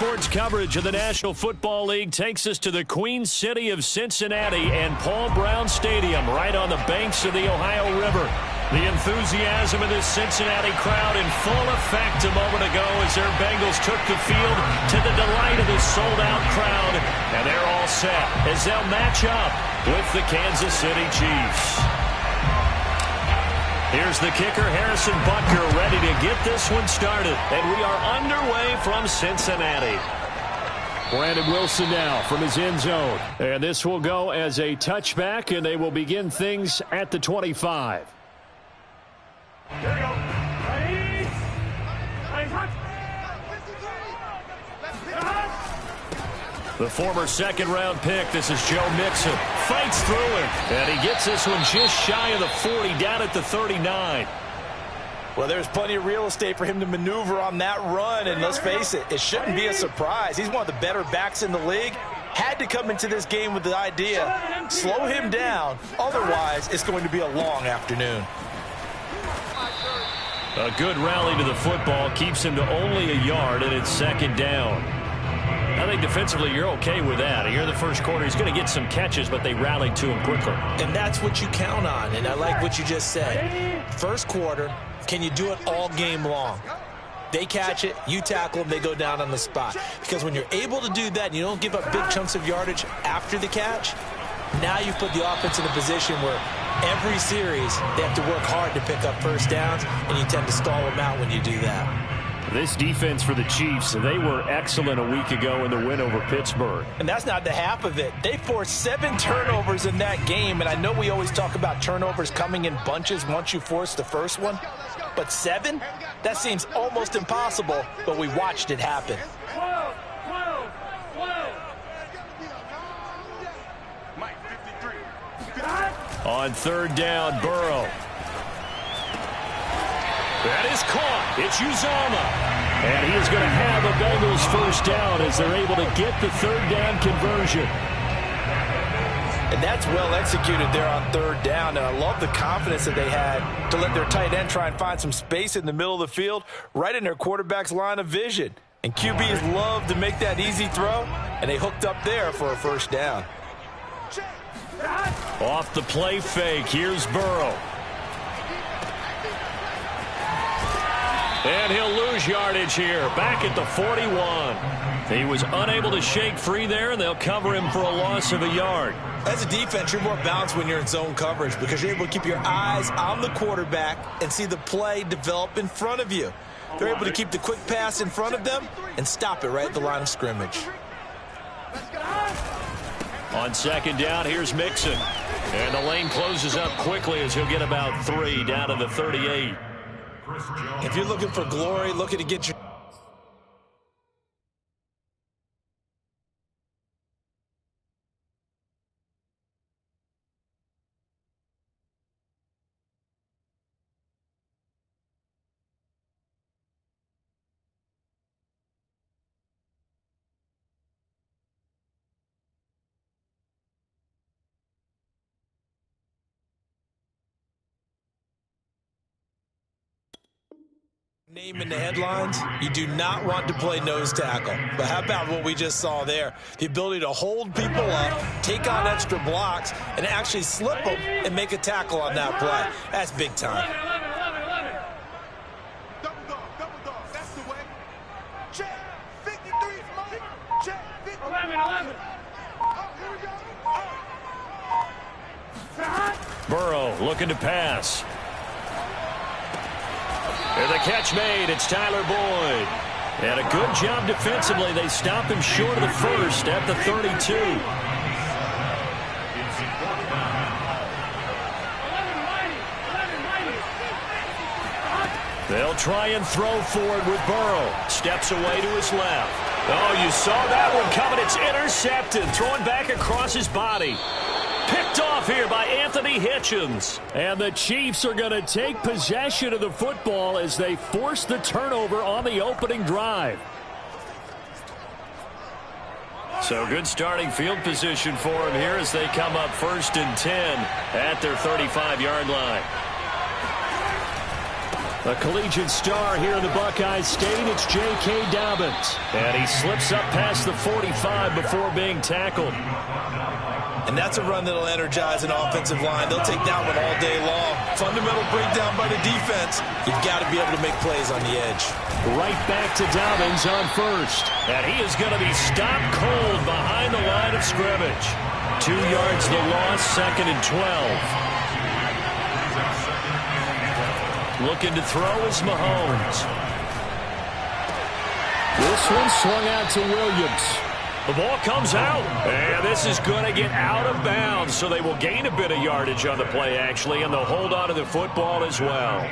Sports coverage of the National Football League takes us to the Queen City of Cincinnati and Paul Brown Stadium right on the banks of the Ohio River. The enthusiasm of this Cincinnati crowd in full effect a moment ago as their Bengals took the field to the delight of this sold-out crowd. And they're all set as they'll match up with the Kansas City Chiefs. Here's the kicker, Harrison Butker, ready to get this one started. And we are underway from Cincinnati. Brandon Wilson now from his end zone. And this will go as a touchback, and they will begin things at the 25. Here we go. The former second-round pick, this is Joe Mixon, fights through him, and he gets this one just shy of the 40, down at the 39. Well, there's plenty of real estate for him to maneuver on that run, and let's face it, it shouldn't be a surprise. He's one of the better backs in the league. Had to come into this game with the idea, slow him down, otherwise it's going to be a long afternoon. A good rally to the football keeps him to only a yard, and it's second down. I think defensively you're okay with that. Here in the first quarter, he's going to get some catches, but they rallied to him quickly. And that's what you count on, and I like what you just said. First quarter, can you do it all game long? They catch it, you tackle them, they go down on the spot. Because when you're able to do that and you don't give up big chunks of yardage after the catch, now you've put the offense in a position where every series they have to work hard to pick up first downs, and you tend to stall them out when you do that. This defense for the Chiefs, they were excellent a week ago in the win over Pittsburgh. And that's not the half of it. They forced 7 turnovers in that game, and I know we always talk about turnovers coming in bunches once you force the first one. But 7? That seems almost impossible, but we watched it happen. On third down, Burrow. That is caught. It's Uzomah. And he is going to have a Bengals first down as they're able to get the third down conversion. And that's well executed there on third down. And I love the confidence that they had to let their tight end try and find some space in the middle of the field, right in their quarterback's line of vision. And QBs love to make that easy throw, and they hooked up there for a first down. Off the play fake, here's Burrow. And he'll lose yardage here, back at the 41. He was unable to shake free there, and they'll cover him for a loss of a yard. As a defense, you're more balanced when you're in zone coverage because you're able to keep your eyes on the quarterback and see the play develop in front of you. They're able to keep the quick pass in front of them and stop it right at the line of scrimmage. On second down, here's Mixon. And the lane closes up quickly as he'll get about 3 down to the 38. If you're looking for glory, looking to get your name in the headlines, you do not want to play nose tackle. But how about what we just saw there? The ability to hold people up, take on extra blocks, and actually slip them and make a tackle on that play. That's big time. Double dog, that's the way. Check, 53, check, 50. 11. Oh, here we go. Burrow looking to pass. And the catch made. It's Tyler Boyd. And a good job defensively. They stop him short of the first at the 32. They'll try and throw forward with Burrow. Steps away to his left. Oh, you saw that one coming. It's intercepted. Throwing back across his body. Picked off here by Anthony Hitchens. And the Chiefs are going to take possession of the football as they force the turnover on the opening drive. So good starting field position for him here as they come up 1st and 10 at their 35-yard line. A collegiate star here in the Buckeye State, it's J.K. Dobbins. And he slips up past the 45 before being tackled. And that's a run that'll energize an offensive line. They'll take that one all day long. Fundamental breakdown by the defense. You've got to be able to make plays on the edge. Right back to Dobbins on first. And he is going to be stopped cold behind the line of scrimmage. 2 yards the loss, 2nd and 12. Looking to throw is Mahomes. This one swung out to Williams. The ball comes out, and this is going to get out of bounds, so they will gain a bit of yardage on the play, actually, and they'll hold on to the football as well.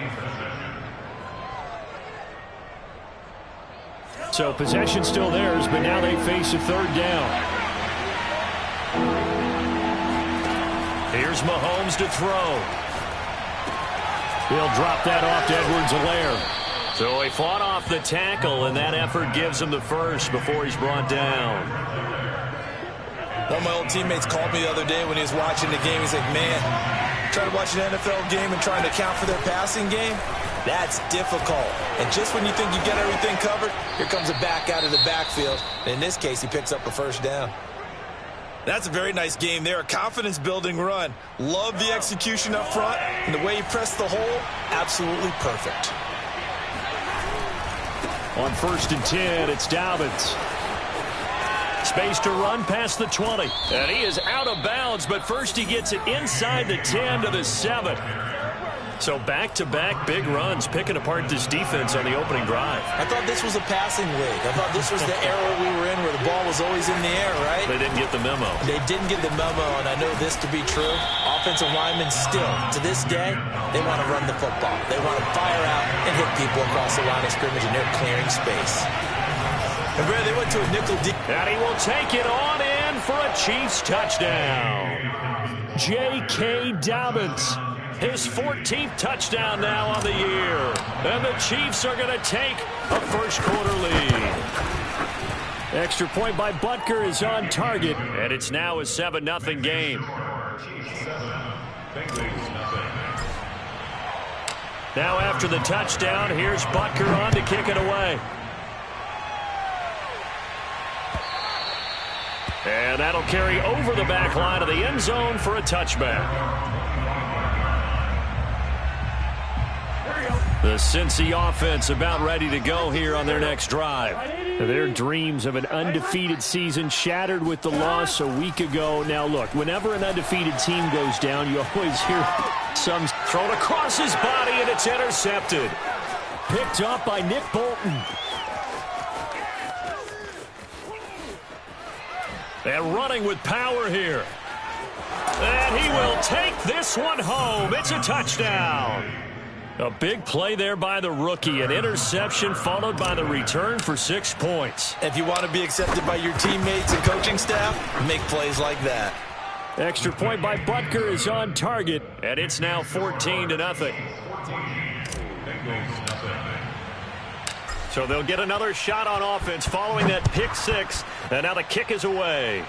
So possession still theirs, but now they face a 3rd down. Here's Mahomes to throw. He'll drop that off to Edwards-Helaire. So he fought off the tackle, and that effort gives him the first before he's brought down. One of my old teammates called me the other day when he was watching the game. He's like, man, trying to watch an NFL game and trying to account for their passing game, that's difficult. And just when you think you get everything covered, here comes a back out of the backfield. And in this case, he picks up a 1st down. That's a very nice game there, a confidence-building run. Love the execution up front, and the way he pressed the hole, absolutely perfect. On 1st and 10, it's Dobbins. Space to run past the 20. And he is out of bounds, but first he gets it inside the 10 to the 7. So back-to-back big runs, picking apart this defense on the opening drive. I thought this was a passing league. I thought this was the era we were in where the ball was always in the air, right? They didn't get the memo. They didn't get the memo, and I know this to be true. Offensive linemen still, to this day, they want to run the football. They want to fire out and hit people across the line of scrimmage, and they're clearing space. And Brad, they went to a nickel deep. And he will take it on in for a Chiefs touchdown. J.K. Dobbins. His 14th touchdown now on the year. And the Chiefs are going to take a first-quarter lead. Extra point by Butker is on target, and it's now a 7-0 game. Now after the touchdown, here's Butker on to kick it away. And that'll carry over the back line of the end zone for a touchback. The Cincy offense about ready to go here on their next drive. Their dreams of an undefeated season shattered with the loss a week ago. Now, look, whenever an undefeated team goes down, you always hear some thrown across his body, and it's intercepted. Picked up by Nick Bolton. And running with power here. And he will take this one home. It's a touchdown. A big play there by the rookie. An interception followed by the return for 6 points. If you want to be accepted by your teammates and coaching staff, make plays like that. Extra point by Butker is on target, and it's now 14-0. So they'll get another shot on offense following that pick 6, and now the kick is away.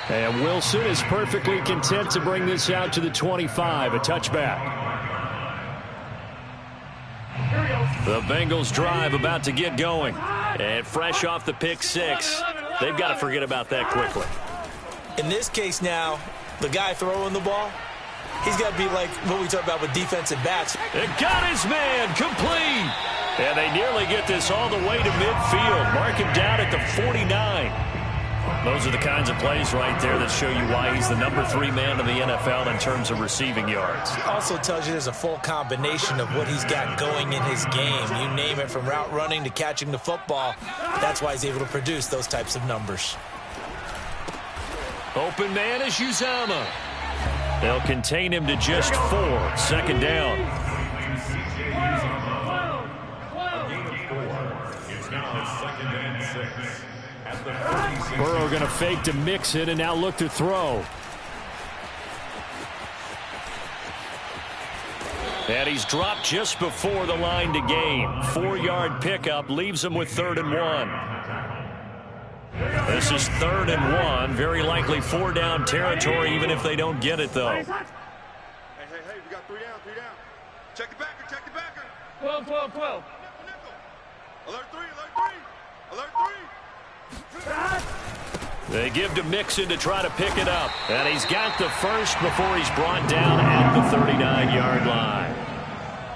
And Wilson is perfectly content to bring this out to the 25, a touchback. The Bengals drive about to get going. And fresh off the pick 6, they've got to forget about that quickly. In this case now, the guy throwing the ball, he's got to be like what we talk about with defensive backs. It got his man complete. And they nearly get this all the way to midfield. Mark him down at the 49. Those are the kinds of plays right there that show you why he's the number 3 man in the NFL in terms of receiving yards. It also tells you there's a full combination of what he's got going in his game. You name it, from route running to catching the football. That's why he's able to produce those types of numbers. Open man is Uzomah. They'll contain him to just 4. 2nd down. It's now 2nd and 6. Burrow going to fake to mix it and now look to throw. And he's dropped just before the line to gain. 4-yard pickup leaves him with 3rd and 1. This is 3rd and 1. Very likely 4-down territory, even if they don't get it, though. Check the backer, check the backer. 12, 12, 12. Alert 3, alert 3. Alert 3. They give to Mixon to try to pick it up. And he's got the first before he's brought down at the 39-yard line.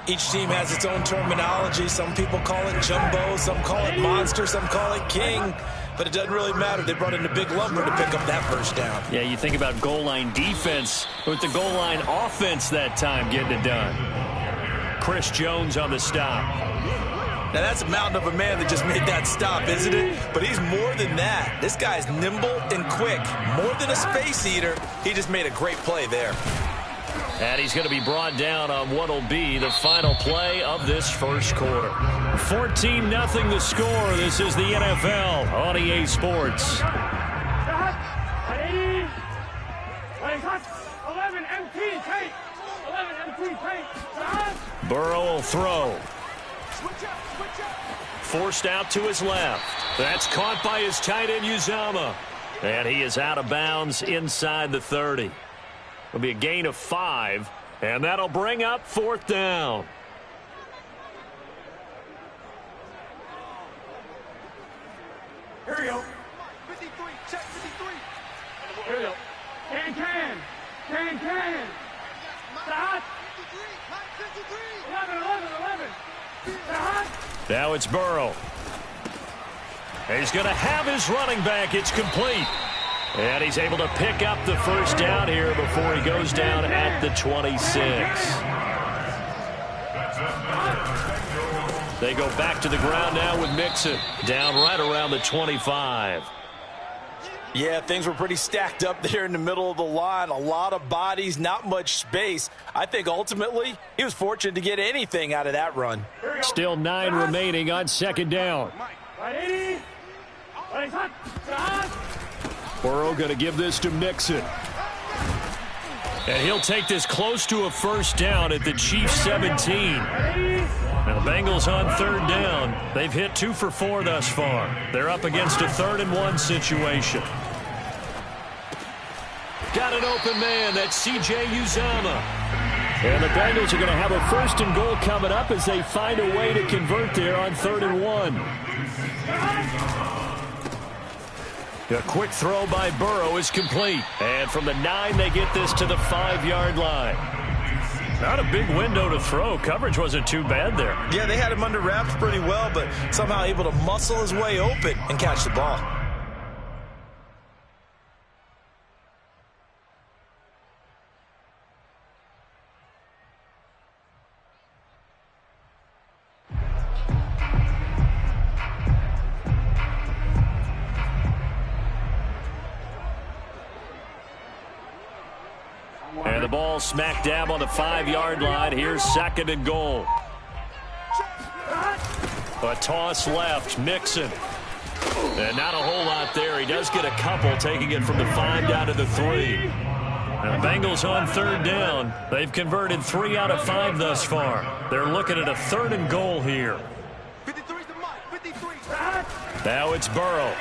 Each team has its own terminology. Some people call it jumbo, some call it monster, some call it king. But it doesn't really matter. They brought in a big lumber to pick up that first down. Yeah, you think about goal line defense with the goal line offense that time getting it done. Chris Jones on the stop. Now, that's a mountain of a man that just made that stop, isn't it? But he's more than that. This guy's nimble and quick. More than a space eater. He just made a great play there. And he's going to be brought down on what will be the final play of this first quarter. 14-0 the score. This is the NFL on EA Sports. 11 MT tape. 11 MT tape. Burrow will throw. Forced out to his left. That's caught by his tight end, Uzomah. And he is out of bounds inside the 30. It'll be a gain of 5, and that'll bring up 4th down. Here we go. 53, check 53. Here we go. Can. Stop. 11. Stop. Now it's Burrow. He's going to have his running back. It's complete. And he's able to pick up the first down here before he goes down at the 26. They go back to the ground now with Mixon. Down right around the 25. Yeah, things were pretty stacked up there in the middle of the line. A lot of bodies, not much space. I think ultimately he was fortunate to get anything out of that run. Still 9 remaining on 2nd down. Burrow going to give this to Mixon. And he'll take this close to a first down at the Chiefs 17. And the Bengals on 3rd down. They've hit 2 for 4 thus far. They're up against a 3rd and 1 situation. Got an open man. That's C.J. Uzomah. And the Bengals are going to have a 1st and goal coming up as they find a way to convert there on 3rd and 1. A quick throw by Burrow is complete. And from the 9, they get this to the 5-yard line. Not a big window to throw. Coverage wasn't too bad there. Yeah, they had him under wraps pretty well, but somehow able to muscle his way open and catch the ball. And the ball smack dab on the 5-yard line. Here's 2nd and goal. A toss left. Mixon. And not a whole lot there. He does get a couple, taking it from the 5 down to the 3. And the Bengals on 3rd down. They've converted 3 out of 5 thus far. They're looking at a 3rd and goal here. 53's the mark. 53. Now it's Burrow.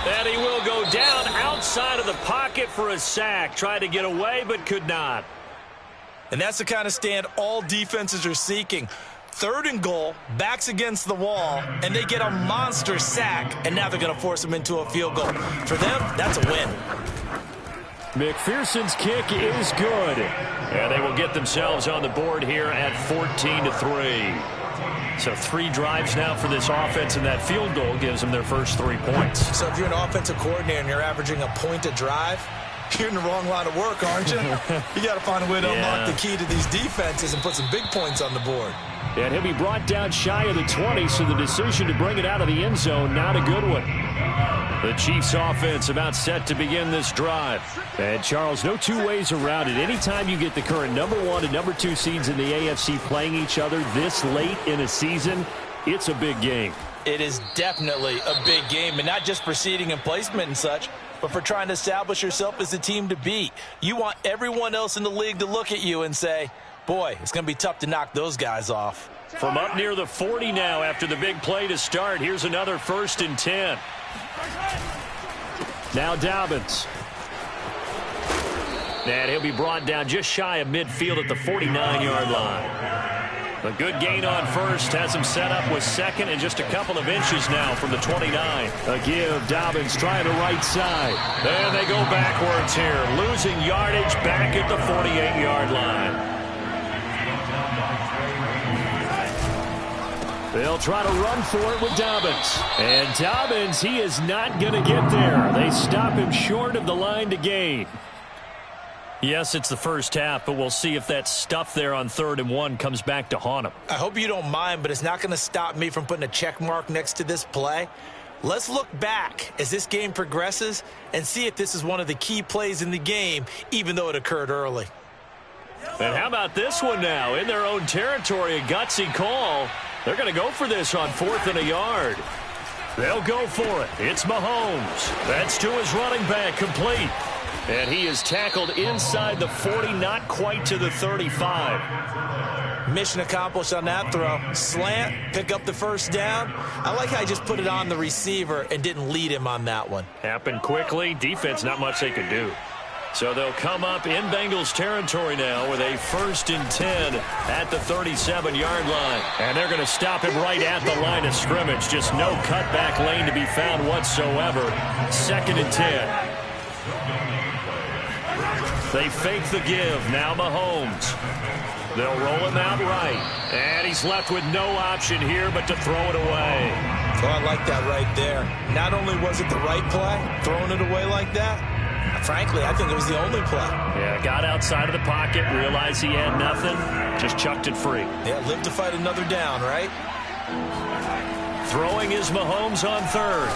And he will go down outside of the pocket for a sack. Tried to get away, but could not. And that's the kind of stand all defenses are seeking. 3rd and goal, backs against the wall, and they get a monster sack, and now they're going to force them into a field goal. For them, that's a win. McPherson's kick is good. And they will get themselves on the board here at 14-3. So 3 drives now for this offense, and that field goal gives them their first 3 points. So if you're an offensive coordinator and you're averaging a point a drive, you're in the wrong line of work, aren't you? You got to find a way to unlock the key to these defenses and put some big points on the board. And he'll be brought down shy of the 20, so the decision to bring it out of the end zone, not a good one. The Chiefs offense about set to begin this drive. And, Charles, no 2 ways around it. Anytime you get the current number 1 and number 2 seeds in the AFC playing each other this late in a season, it's a big game. It is definitely a big game, and not just for seeding and placement and such, but for trying to establish yourself as the team to beat. You want everyone else in the league to look at you and say, boy, it's going to be tough to knock those guys off. From up near the 40 now after the big play to start, here's another 1st and 10. Now Dobbins. And he'll be brought down just shy of midfield at the 49-yard line. A good gain on first has him set up with second and just a couple of inches now from the 29. A give. Dobbins trying the right side. And they go backwards here. Losing yardage back at the 48-yard line. They'll try to run for it with Dobbins. And Dobbins, he is not going to get there. They stop him short of the line to gain. Yes, it's the first half, but we'll see if that stuff there on 3rd and 1 comes back to haunt him. I hope you don't mind, but it's not going to stop me from putting a check mark next to this play. Let's look back as this game progresses and see if this is one of the key plays in the game, even though it occurred early. And how about this one now? In their own territory, a gutsy call. They're going to go for this on 4th and a yard. They'll go for it. It's Mahomes. That's to his running back, complete. And he is tackled inside the 40, not quite to the 35. Mission accomplished on that throw. Slant, pick up the first down. I like how he just put it on the receiver and didn't lead him on that one. Happened quickly. Defense, not much they could do. So they'll come up in Bengals territory now with a 1st and 10 at the 37-yard line. And they're going to stop him right at the line of scrimmage. Just no cutback lane to be found whatsoever. 2nd and 10. They fake the give. Now Mahomes. They'll roll him out right. And he's left with no option here but to throw it away. Oh, I like that right there. Not only was it the right play, throwing it away like that, frankly, I think it was the only play. Yeah, got outside of the pocket, realized he had nothing, just chucked it free. Yeah, live to fight another down, right? Throwing is Mahomes on 3rd.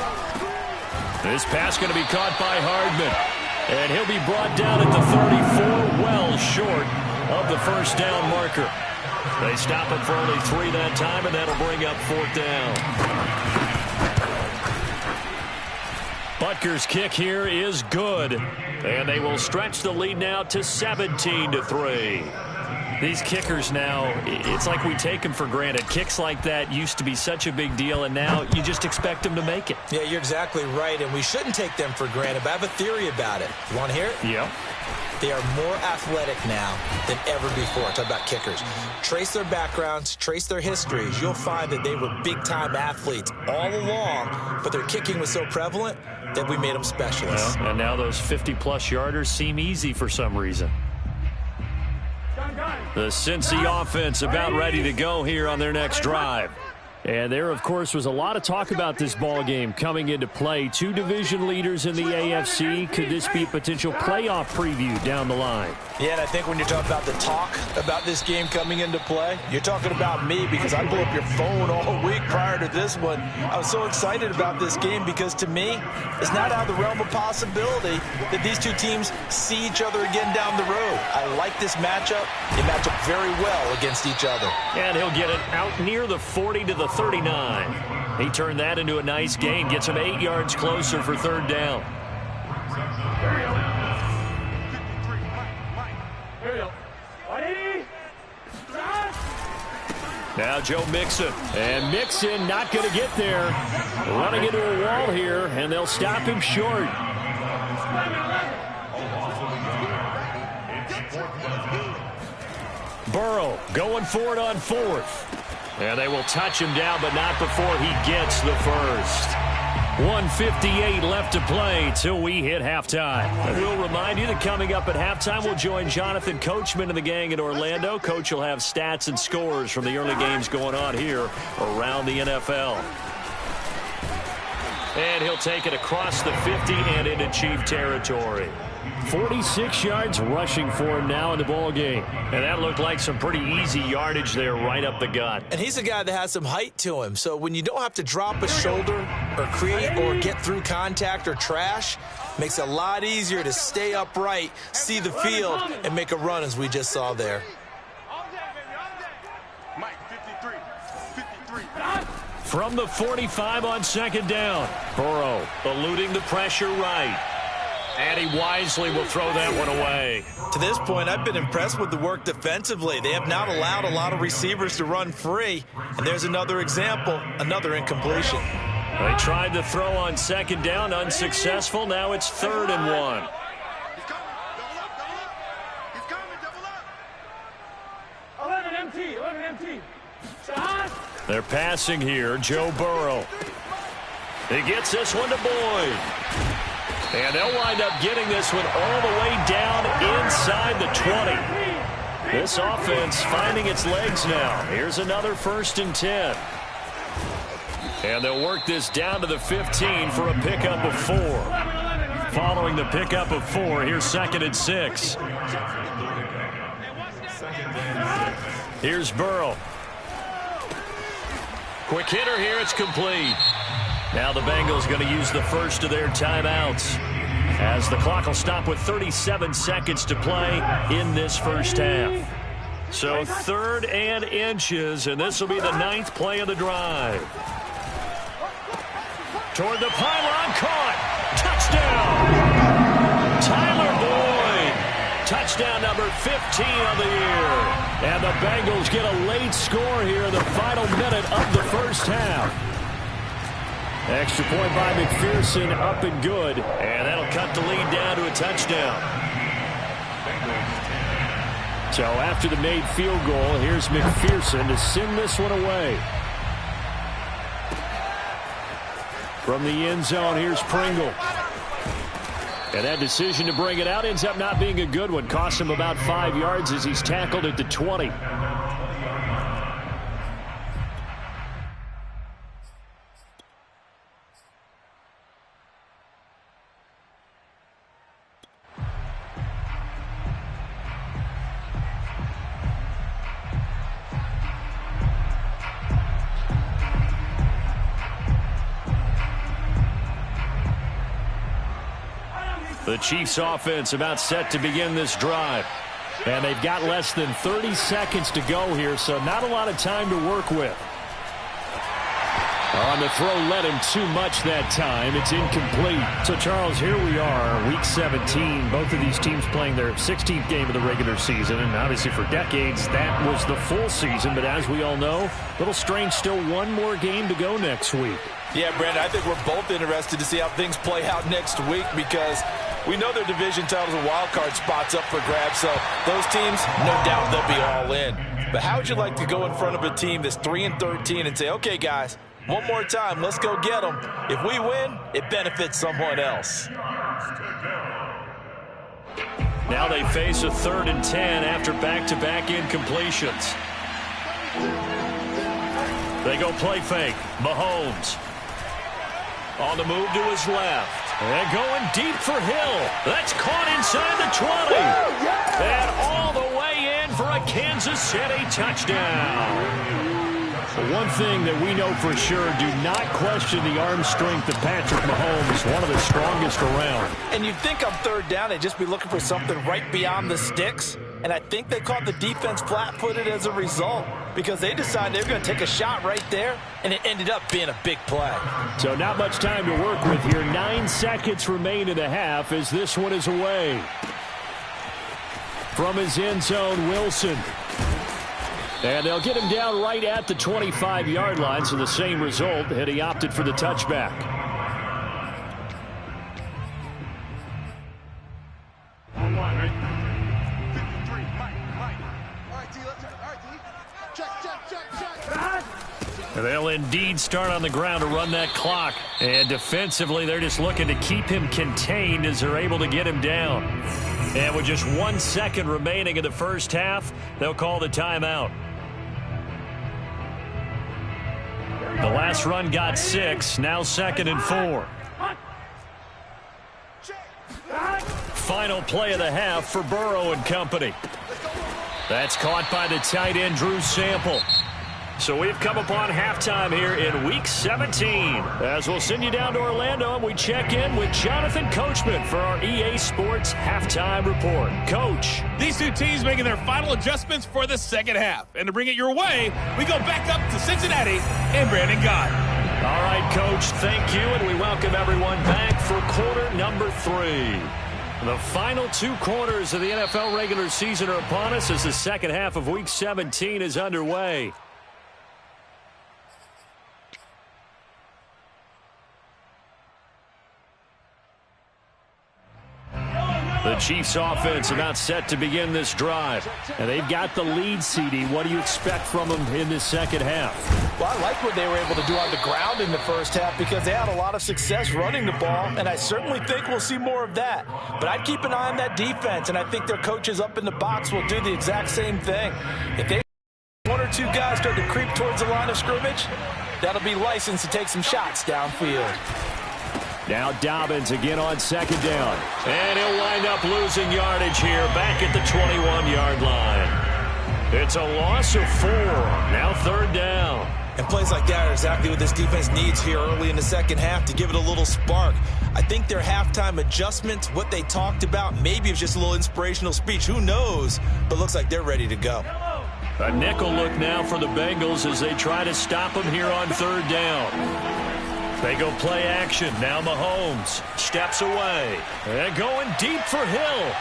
This pass going to be caught by Hardman. And he'll be brought down at the 34, well short of the first down marker. They stop him for only 3 that time, and that'll bring up 4th down. Butker's kick here is good. And they will stretch the lead now to 17-3. These kickers now, it's like we take them for granted. Kicks like that used to be such a big deal, and now you just expect them to make it. Yeah, you're exactly right, and we shouldn't take them for granted, but I have a theory about it. You want to hear it? Yeah. They are more athletic now than ever before. Talk about kickers. Trace their backgrounds, trace their histories. You'll find that they were big-time athletes all along, but their kicking was so prevalent that we made them specialists. Well, and now those 50-plus yarders seem easy for some reason. The Cincy offense about ready to go here on their next drive. And there, of course, was a lot of talk about this ball game coming into play. 2 division leaders in the AFC. Could this be a potential playoff preview down the line? Yeah, and I think when you're talking about the talk about this game coming into play, you're talking about me because I blew up your phone all week prior to this one. I was so excited about this game because, to me, it's not out of the realm of possibility that these 2 teams see each other again down the road. I like this matchup. They match up very well against each other. And he'll get it out near the 40 to the 39. He turned that into a nice gain. Gets him 8 yards closer for 3rd down. Now Joe Mixon. And Mixon not going to get there. Running into a wall here, and they'll stop him short. Burrow going for it on 4th. And they will touch him down, but not before he gets the first. 1:58 left to play till we hit halftime. And we'll remind you that coming up at halftime, we'll join Jonathan Coachman and the gang in Orlando. Coach will have stats and scores from the early games going on here around the NFL. And he'll take it across the 50 and into Chief territory. 46 yards rushing for him now in the ball game. And that looked like some pretty easy yardage there right up the gut. And he's a guy that has some height to him. So when you don't have to drop a shoulder or create or get through contact or trash, makes it a lot easier to stay upright, see the field, and make a run as we just saw there. Mike, 53. From the 45 on 2nd down. Burrow eluding the pressure right. And he wisely will throw that one away. To this point, I've been impressed with the work defensively. They have not allowed a lot of receivers to run free. And there's another example, another incompletion. They tried to throw on 2nd down, unsuccessful. Now it's 3rd and 1. empty. Shot. They're passing here. Joe Burrow. He gets this one to Boyd. And they'll wind up getting this one all the way down inside the 20. This offense finding its legs now. Here's another 1st and 10. And they'll work this down to the 15 for a pickup of 4. Following the pickup of 4, here's 2nd and 6. Here's Burrow. Quick hitter here. It's complete. Now the Bengals going to use the first of their timeouts, as the clock will stop with 37 seconds to play in this first half. So 3rd and inches, and this will be the 9th play of the drive. Toward the pylon, caught. Touchdown. Tyler Boyd. Touchdown number 15 of the year. And the Bengals get a late score here in the final minute of the first half. Extra point by McPherson, up and good. And that'll cut the lead down to a touchdown. So after the made field goal, here's McPherson to send this one away. From the end zone, here's Pringle. And that decision to bring it out ends up not being a good one. Costs him about 5 yards as he's tackled at the 20. The Chiefs offense about set to begin this drive. And they've got less than 30 seconds to go here, so not a lot of time to work with. On the throw, led him too much that time. It's incomplete. So, Charles, here we are, Week 17. Both of these teams playing their 16th game of the regular season. And obviously for decades, that was the full season. But as we all know, a little strange, still one more game to go next week. Yeah, Brandon, I think we're both interested to see how things play out next week, because we know their division titles and wild card spots up for grabs, so those teams, no doubt they'll be all in. But how would you like to go in front of a team that's 3-13 and say, okay, guys, one more time, let's go get them. If we win, it benefits someone else. Now they face a 3rd and 10 after back-to-back incompletions. They go play fake. Mahomes on the move to his left. And going deep for Hill. That's caught inside the 20. And all the way in for a Kansas City touchdown. One thing that we know for sure, do not question the arm strength of Patrick Mahomes, one of the strongest around. And you'd think on 3rd down they'd just be looking for something right beyond the sticks. And I think they caught the defense flat-footed as a result, because they decided they were going to take a shot right there, and it ended up being a big play. So not much time to work with here. 9 seconds remain in the half as this one is away. From his end zone, Wilson. And they'll get him down right at the 25-yard line, so the same result, and he opted for the touchback. They'll indeed start on the ground to run that clock. And defensively, they're just looking to keep him contained as they're able to get him down. And with just 1 second remaining in the first half, they'll call the timeout. The last run got 6, now 2nd and 4. Final play of the half for Burrow and company. That's caught by the tight end, Drew Sample. So we've come upon halftime here in Week 17. As we'll send you down to Orlando, and we check in with Jonathan Coachman for our EA Sports Halftime Report. Coach. These two teams making their final adjustments for the second half. And to bring it your way, we go back up to Cincinnati and Brandon Gott. All right, Coach, thank you, and we welcome everyone back for quarter number 3. The final 2 quarters of the NFL regular season are upon us as the second half of Week 17 is underway. The Chiefs offense about set to begin this drive. And they've got the lead, CD. What do you expect from them in this second half? Well, I like what they were able to do on the ground in the first half because they had a lot of success running the ball, and I certainly think we'll see more of that. But I'd keep an eye on that defense, and I think their coaches up in the box will do the exact same thing. If they one or two guys start to creep towards the line of scrimmage, that'll be licensed to take some shots downfield. Now Dobbins again on second down. And he'll wind up losing yardage here back at the 21-yard line. It's a loss of 4. Now third down. And plays like that are exactly what this defense needs here early in the second half to give it a little spark. I think their halftime adjustments, what they talked about, maybe it was just a little inspirational speech. Who knows? But looks like they're ready to go. A nickel look now for the Bengals as they try to stop him here on third down. They go play action. Now Mahomes steps away. And going deep for Hill.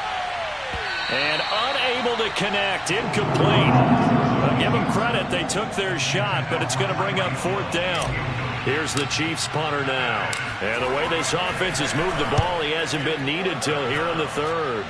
And unable to connect. Incomplete. I'll give them credit. They took their shot, but it's going to bring up fourth down. Here's the Chiefs punter now. And the way this offense has moved the ball, he hasn't been needed till here in the third.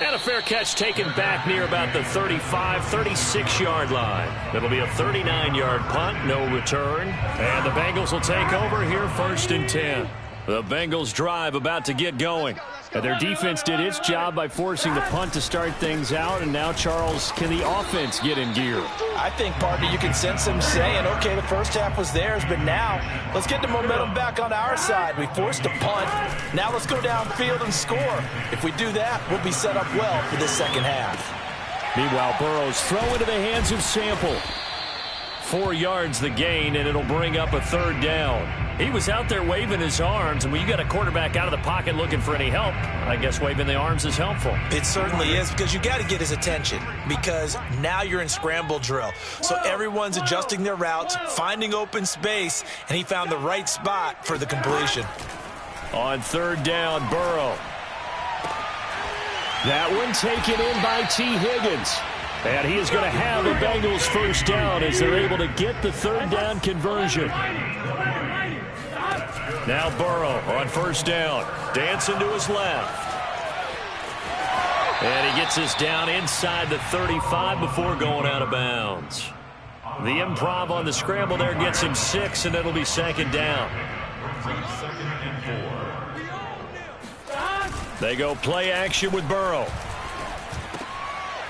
And a fair catch taken back near about the 35, 36-yard line. It'll be a 39-yard punt, no return. And the Bengals will take over here first and 10. The Bengals drive about to get going. And their defense did its job by forcing the punt to start things out. And now, Charles, can the offense get in gear? I think, partner, you can sense them saying, okay, the first half was theirs, but now let's get the momentum back on our side. We forced a punt. Now let's go downfield and score. If we do that, we'll be set up well for this second half. Meanwhile, Burrows throw into the hands of Sample. 4 yards the gain, and it'll bring up a third down. He was out there waving his arms, and when you got a quarterback out of the pocket looking for any help, I guess waving the arms is helpful. It certainly is, because you got to get his attention, because now you're in scramble drill. So everyone's adjusting their routes, finding open space, and he found the right spot for the completion. On third down, Burrow. That one taken in by T. Higgins. And he is going to have the Bengals first down as they're able to get the third down conversion. Now Burrow on first down. Dancing to his left. And he gets us down inside the 35 before going out of bounds. The improv on the scramble there gets him 6, and it'll be second down. They go play action with Burrow.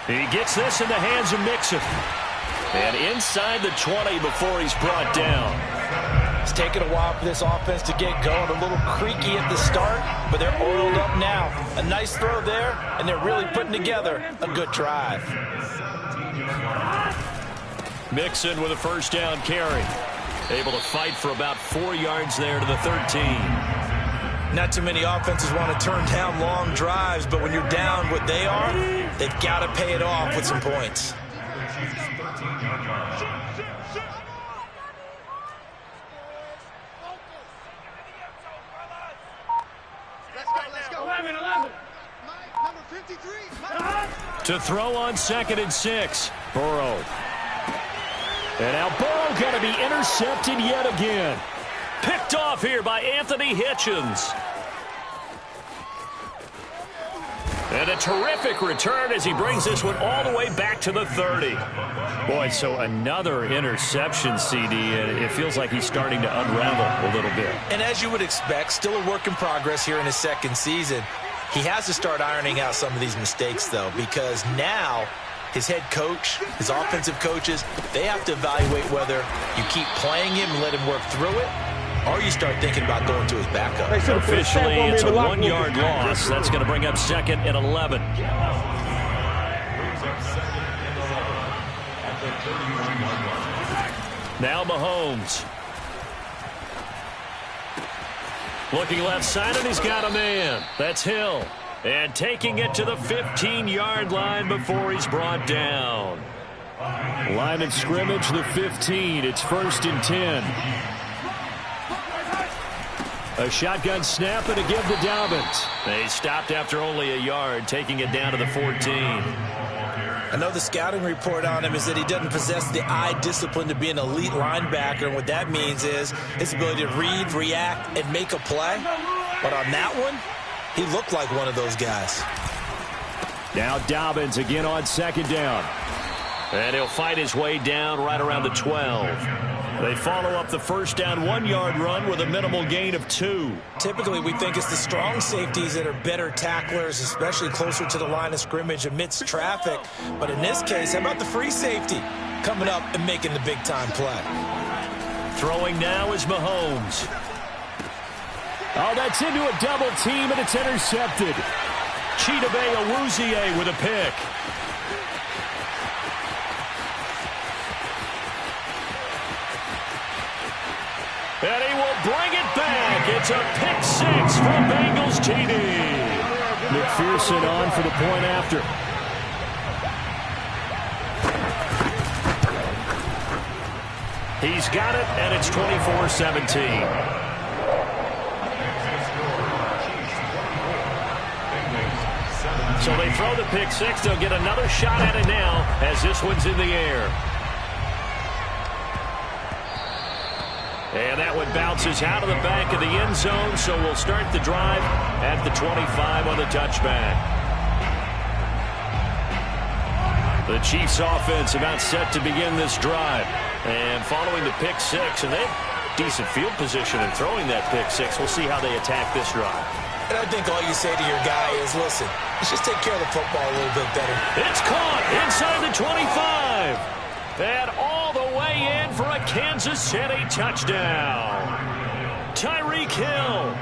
He gets this in the hands of Mixon. And inside the 20 before he's brought down. It's taken a while for this offense to get going. A little creaky at the start, but they're oiled up now. A nice throw there, and they're really putting together a good drive. Mixon with a first down carry. Able to fight for about 4 yards there to the 13. Not too many offenses want to turn down long drives, but when you're down what they are, they've got to pay it off with some points. Let's go. 11. Number 53. To throw on second and 6. Burrow. And now Burrow going to be intercepted yet again. Picked off here by Anthony Hitchens. And a terrific return as he brings this one all the way back to the 30. Boy, so another interception, CD, and it feels like he's starting to unravel a little bit. And as you would expect, still a work in progress here in his second season. He has to start ironing out some of these mistakes, though, because now his head coach, his offensive coaches, they have to evaluate whether you keep playing him and let him work through it, or you start thinking about going to his backup. Officially, it's a 1-yard loss. That's going to bring up second and 11. Now Mahomes. Looking left side, and he's got a man. That's Hill. And taking it to the 15-yard line before he's brought down. Line of scrimmage, the 15. It's first and 10. A shotgun snap and a give to Dobbins. They stopped after only a yard, taking it down to the 14. I know the scouting report on him is that he doesn't possess the eye discipline to be an elite linebacker, and what that means is his ability to read, react, and make a play. But on that one, He looked like one of those guys. Now Dobbins again on second down. And he'll fight his way down right around the 12. They follow up the first down 1-yard run with a minimal gain of 2. Typically, we think it's the strong safeties that are better tacklers, especially closer to the line of scrimmage amidst traffic. But in this case, how about the free safety coming up and making the big-time play? Throwing now is Mahomes. Oh, that's into a double team, and it's intercepted. Chidobe Awuzie with a pick. And he will bring it back. It's a pick 6 from Bengals TD. McPherson on for the point after. He's got it, and it's 24-17. So they throw the pick 6. They'll get another shot at it now as this one's in the air. And that one bounces out of the back of the end zone, so we'll start the drive at the 25 on the touchback. The Chiefs offense about set to begin this drive. And following the pick 6, and they have decent field position in throwing that pick 6. We'll see how they attack this drive. And I think all you say to your guy is, listen, let's just take care of the football a little bit better. It's caught inside the 25. And all the way in for a Kansas City touchdown. Tyreek Hill,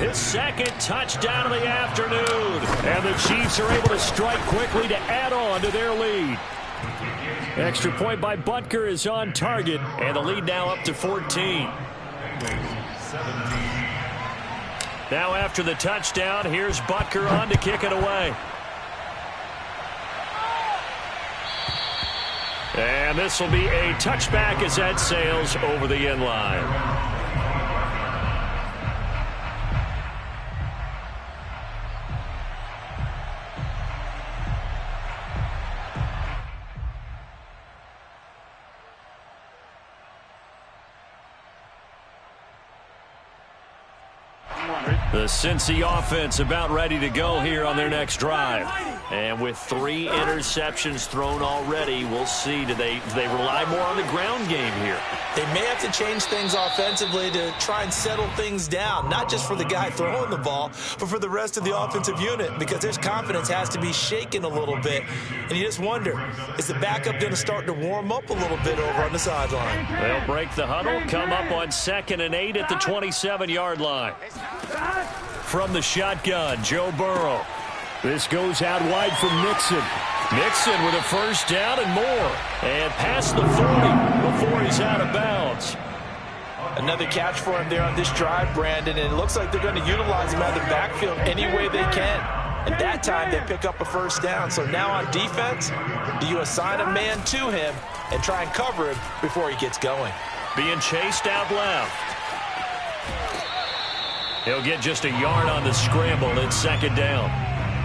his second touchdown of the afternoon. And the Chiefs are able to strike quickly to add on to their lead. Extra point by Butker is on target, and the lead now up to 14. Now after the touchdown, here's Butker on to kick it away. And this will be a touchback as that sails over the end line. The Cincy offense about ready to go here on their next drive. And with 3 interceptions thrown already, we'll see. Do they rely more on the ground game here? They may have to change things offensively to try and settle things down, not just for the guy throwing the ball, but for the rest of the offensive unit, because their confidence has to be shaken a little bit. And you just wonder, is the backup going to start to warm up a little bit over on the sideline? They'll break the huddle, come up on 2nd and 8 at the 27-yard line. From the shotgun, Joe Burrow. This goes out wide from Nixon. Nixon with a first down and more. And past the 40 before he's out of bounds. Another catch for him there on this drive, Brandon, and it looks like they're going to utilize him out of the backfield any way they can. And that time they pick up a first down. So now on defense, do you assign a man to him and try and cover him before he gets going? Being chased out left. He'll get just a yard on the scramble. It's 2nd down.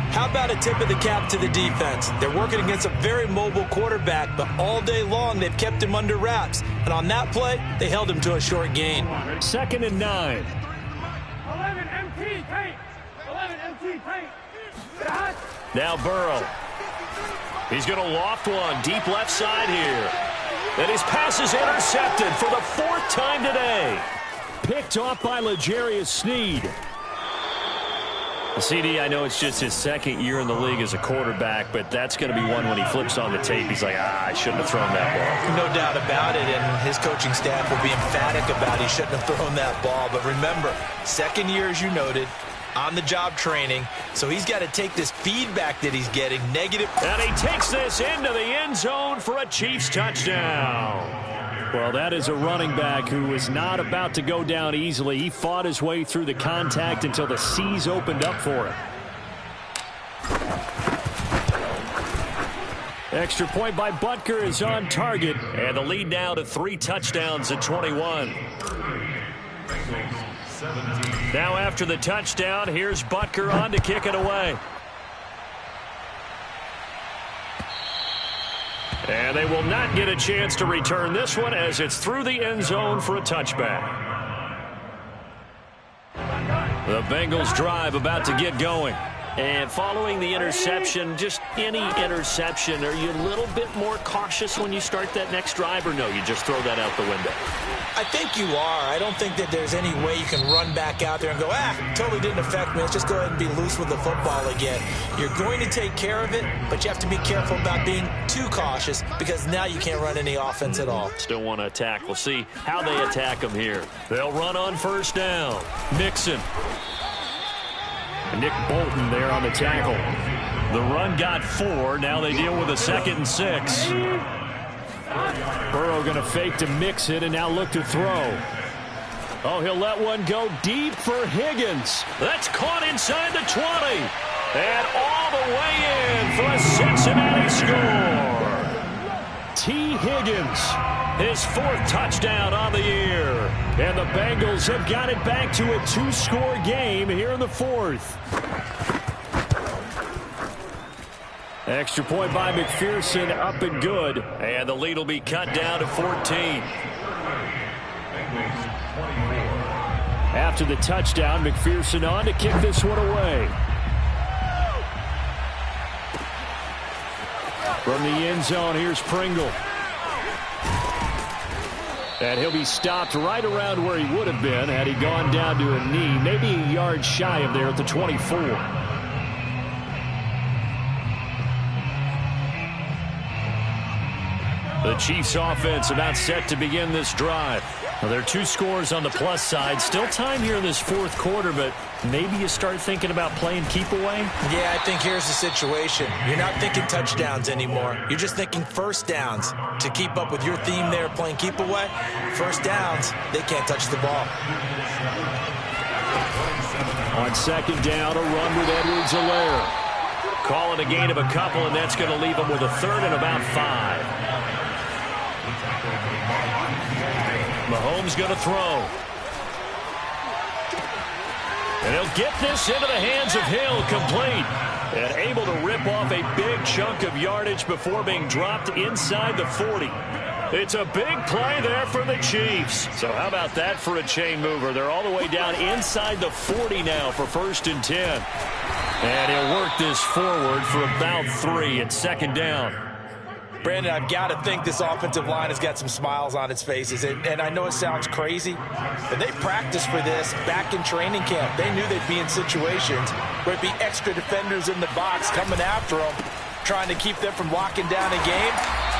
How about a tip of the cap to the defense? They're working against a very mobile quarterback, but all day long they've kept him under wraps. And on that play, they held him to a short gain. 2nd and 9. 11 MT paint. 11 MT paint. Now Burrow. He's going to loft one deep left side here. And his pass is intercepted for the 4th time today. Picked off by L'Jarius Sneed. CD, I know it's just his 2nd year in the league as a quarterback, but that's going to be one when he flips on the tape. He's like, I shouldn't have thrown that ball. No doubt about it, and his coaching staff will be emphatic about he shouldn't have thrown that ball. But remember, 2nd year, as you noted, on-the-job training, so he's got to take this feedback that he's getting, negative. And he takes this into the end zone for a Chiefs touchdown. Well, that is a running back who was not about to go down easily. He fought his way through the contact until the seas opened up for him. Extra point by Butker is on target. And the lead now to 3 touchdowns at 21. Now after the touchdown, here's Butker on to kick it away. And they will not get a chance to return this one as it's through the end zone for a touchback. The Bengals drive about to get going. And following the interception, just any interception, are you a little bit more cautious when you start that next drive, or no, you just throw that out the window? I think you are. I don't think that there's any way you can run back out there and go, totally didn't affect me. Let's just go ahead and be loose with the football again. You're going to take care of it, but you have to be careful about being too cautious because now you can't run any offense at all. Still want to attack. We'll see how they attack them here. They'll run on first down. Mixon. Nick Bolton there on the tackle. The run got 4. Now they deal with a 2nd and 6. Burrow going to fake to mix it and now look to throw. Oh, he'll let one go deep for Higgins. That's caught inside the 20. And all the way in for a Cincinnati score. T. Higgins. His 4th touchdown on the year. And the Bengals have got it back to a 2-score game here in the 4th. Extra point by McPherson, up and good. And the lead will be cut down to 14. After the touchdown, McPherson on to kick this one away. From the end zone, here's Pringle. And he'll be stopped right around where he would have been had he gone down to a knee, maybe a yard shy of there at the 24. The Chiefs offense about set to begin this drive. Now, there are 2 scores on the plus side. Still time here in this 4th quarter, but maybe you start thinking about playing keep away? Yeah, I think here's the situation. You're not thinking touchdowns anymore. You're just thinking first downs. To keep up with your theme there, playing keep away, first downs, they can't touch the ball. On 2nd down, a run with Edwards-Helaire. Call it a gain of a couple, and that's going to leave them with a 3rd and about 5. Mahomes going to throw. And he'll get this into the hands of Hill, complete. And able to rip off a big chunk of yardage before being dropped inside the 40. It's a big play there for the Chiefs. So how about that for a chain mover? They're all the way down inside the 40 now for 1st and 10. And he'll work this forward for about 3 at 2nd down. Brandon, I've got to think this offensive line has got some smiles on its faces. And I know it sounds crazy, but they practiced for this back in training camp. They knew they'd be in situations where it'd be extra defenders in the box coming after them, trying to keep them from locking down a game.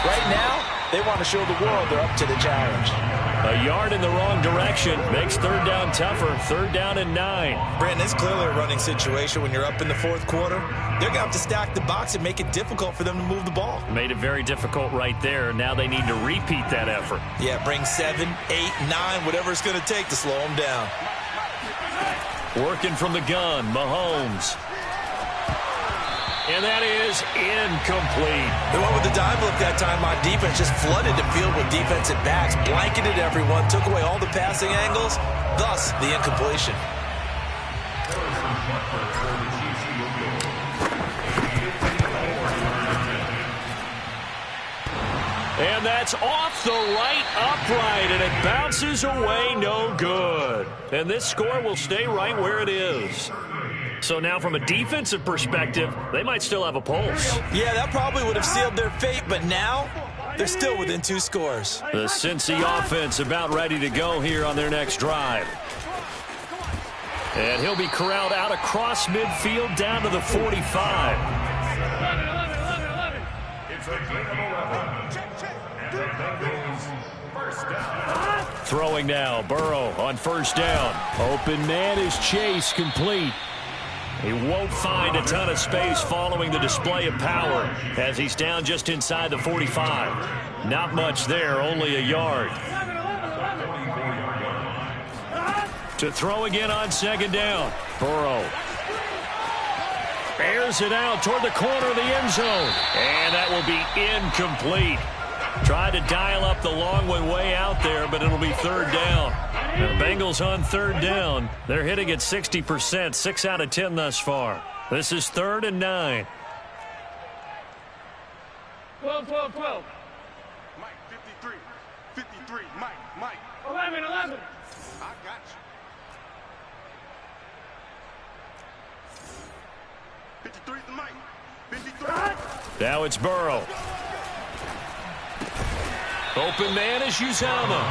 Right now, they want to show the world they're up to the challenge. A yard in the wrong direction makes 3rd down tougher. 3rd down and 9. Brandon, it's clearly a running situation when you're up in the 4th quarter. They're going to have to stack the box and make it difficult for them to move the ball. Made it very difficult right there. Now they need to repeat that effort. Yeah, bring 7, 8, 9, whatever it's going to take to slow them down. Working from the gun, Mahomes. And that is incomplete. They went with the dive look that time on defense, just flooded the field with defensive backs, blanketed everyone, took away all the passing angles, thus the incompletion. And that's off the right upright, and it bounces away no good. And this score will stay right where it is. So now from a defensive perspective, they might still have a pulse. Yeah, that probably would have sealed their fate, but now they're still within 2 scores. The Cincy offense about ready to go here on their next drive. And he'll be corralled out across midfield down to the 45. 11. It's a gain of 11. First down. Throwing now, Burrow on 1st down. Open man is Chase, complete. He won't find a ton of space following the display of power as he's down just inside the 45. Not much there, only a yard. To throw again on 2nd down. Burrow airs it out toward the corner of the end zone. And that will be incomplete. Tried to dial up the long one way out there, but it'll be 3rd down. The Bengals on 3rd down. They're hitting at 60%, 6 out of 10 thus far. This is 3rd and 9. 12. Mike, 53, Mike. 11. I got 53's the mic. 53. Now it's Burrow. Open man is Uzomah.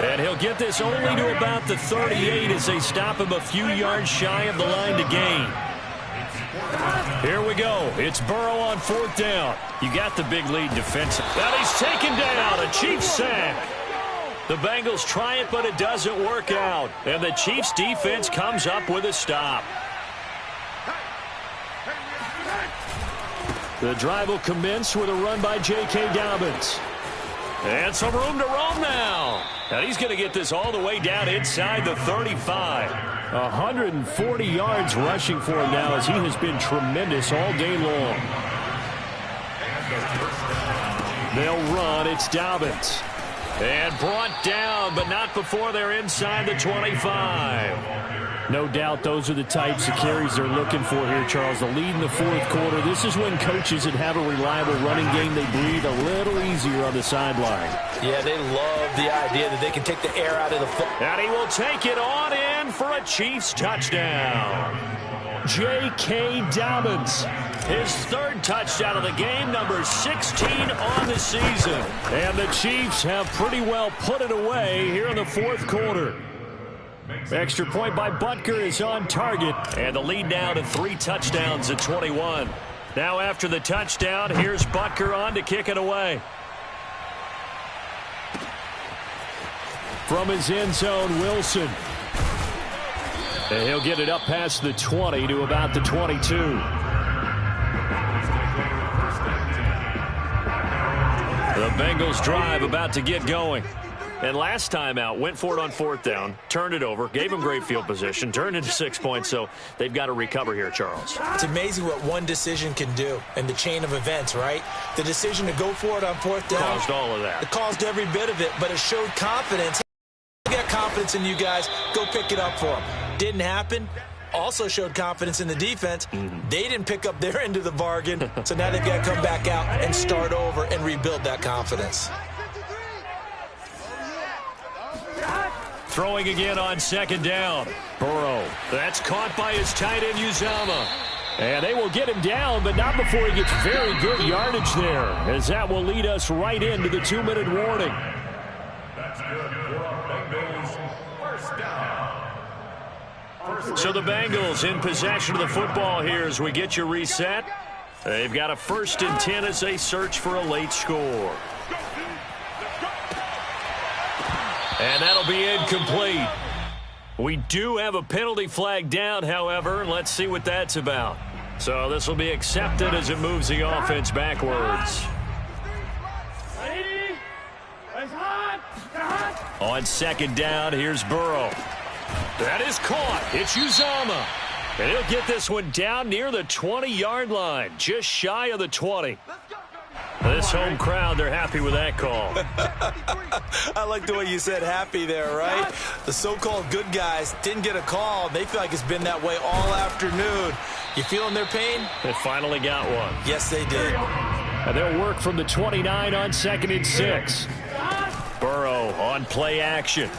And he'll get this only to about the 38 as they stop him a few yards shy of the line to gain. Here we go. It's Burrow on 4th down. You got the big lead defensive. And he's taken down. A Chiefs sack. The Bengals try it, but it doesn't work out. And the Chiefs defense comes up with a stop. The drive will commence with a run by J.K. Dobbins. And some room to roam now. And he's going to get this all the way down inside the 35. 140 yards rushing for him now as he has been tremendous all day long. They'll run. It's Dobbins. And brought down, but not before they're inside the 25. No doubt those are the types of carries they're looking for here, Charles. The lead in the 4th quarter. This is when coaches that have a reliable running game, they breathe a little easier on the sideline. Yeah, they love the idea that they can take the air out of the foot. And he will take it on in for a Chiefs touchdown. J.K. Dobbins, his 3rd touchdown of the game, number 16 on the season. And the Chiefs have pretty well put it away here in the 4th quarter. Extra point by Butker is on target. And the lead now to 3 touchdowns at 21. Now after the touchdown, here's Butker on to kick it away. From his end zone, Wilson. And he'll get it up past the 20 to about the 22. The Bengals drive about to get going. And last time out, went for it on 4th down, turned it over, gave him great field position, turned into 6 points, so they've got to recover here, Charles. It's amazing what one decision can do in the chain of events, right? The decision to go for it on 4th down. Caused all of that. It caused every bit of it, but it showed confidence. I got confidence in you guys. Go pick it up for them. Didn't happen. Also showed confidence in the defense. They didn't pick up their end of the bargain, so now they've got to come back out and start over and rebuild that confidence. Throwing again on 2nd down. Burrow. That's caught by his tight end, Uzomah. And they will get him down, but not before he gets very good yardage there, as that will lead us right into the 2-minute warning. So the Bengals in possession of the football here as we get you reset. They've got a 1st and 10 as they search for a late score. And that'll be incomplete. We do have a penalty flag down, however. Let's see what that's about. So this will be accepted as it moves the offense backwards. On 2nd down, here's Burrow. That is caught. It's Uzomah. And he'll get this one down near the 20-yard line, just shy of the 20. This home crowd, they're happy with that call. I like the way you said happy there, right? The so-called good guys didn't get a call. They feel like it's been that way all afternoon. You feeling their pain? They finally got one. Yes, they did. And they'll work from the 29 on 2nd and 6. Burrow on play action.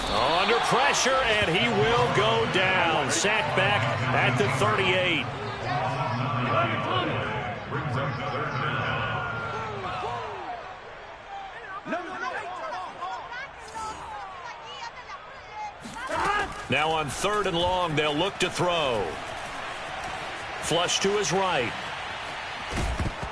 Under pressure, and he will go down. Sacked back at the 38. Now on 3rd and long, they'll look to throw. Flush to his right.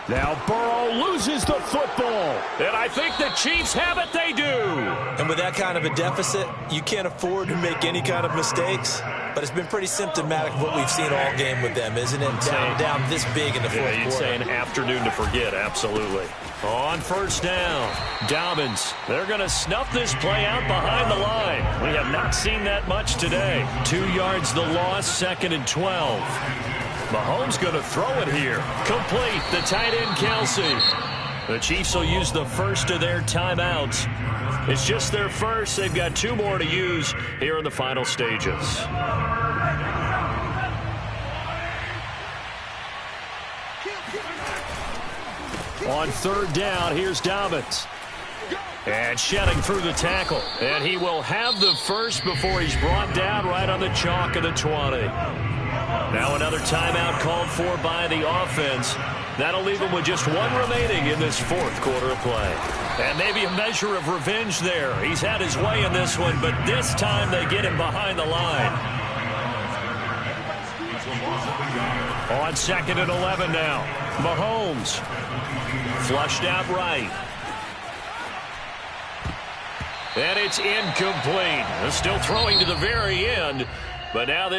Now Burrow loses the football. And I think the Chiefs have it. They do. And with that kind of a deficit, you can't afford to make any kind of mistakes. But it's been pretty symptomatic of what we've seen all game with them, isn't it? Down this big in the 4th quarter. You'd say an afternoon to forget, absolutely. On 1st down, Dobbins. They're going to snuff this play out behind the line. We have not seen that much today. 2 yards the loss, 2nd and 12. Mahomes going to throw it here. Complete. The tight end, Kelsey. The Chiefs will use the first of their timeouts. It's just their first. They've got 2 more to use here in the final stages. On 3rd down, here's Dobbins. And shedding through the tackle. And he will have the first before he's brought down right on the chalk of the 20. Now another timeout called for by the offense. That'll leave him with just one remaining in this fourth quarter of play. And maybe a measure of revenge there. He's had his way in this one, but this time they get him behind the line. On 2nd and 11 now. Mahomes. Flushed out right. And it's incomplete. Still throwing to the very end, but now this